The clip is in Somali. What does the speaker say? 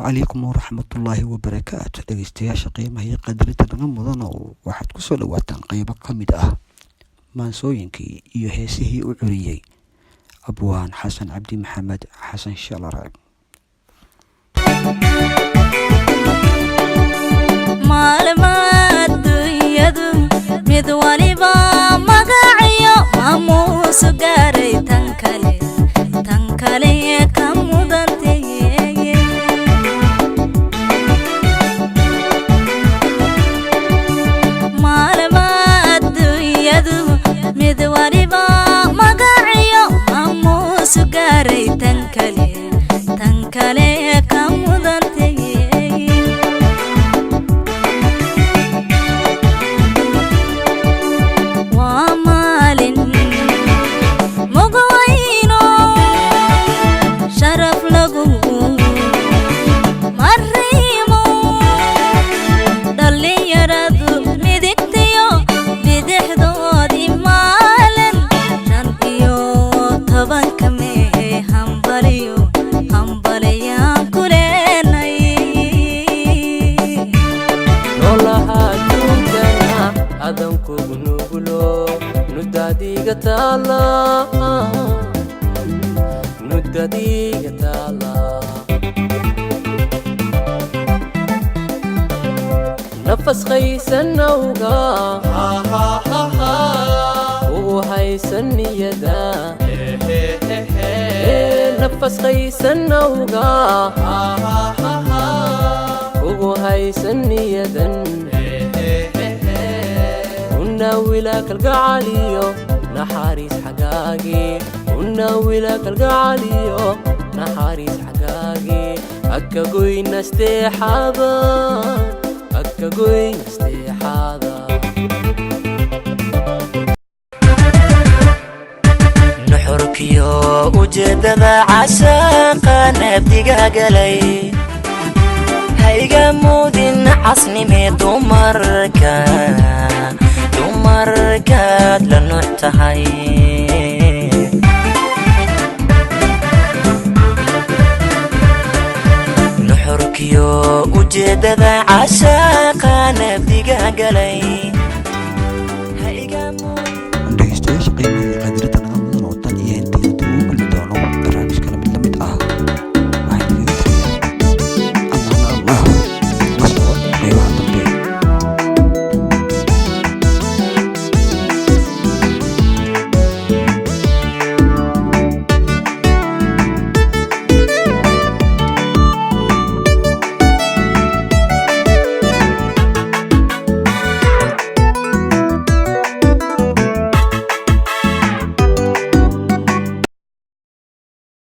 عليكم ورحمة الله وبركاته. dhegeystayaasha qiimaha iyo qadarinta naga mudan oo waxaad ku soo dhawaataan qaybo ka mid ah maansooyinkii iyo heesihii u curiyay abwaan xasan cabdi maxamed xasan shalare. maalmaad dunyadu mid waliba magaciyo maamuus gaaray tan kale ka mudantay. maalmaad dunyadu mid waliba magaciyo maamuus gaaray tan kale ka mudantay. نفس خيسن وقا وهيسن يدا نفس خيسن وقا وهيسن يدا وناولك القعاليو نحاريس حقاقي وناولك القعاليو نحاريس حقاقي أكا قوينا استيحاضا أكا قوينا استيحاضا نحركيو وجدد عشاقا نبديقا قلي هيقا مودين عصني ميدو مركات لنحتحي نحركيو وجدد عشاقا نبديقا قلي dhegeystayaasha qiimaha iyo qadarinta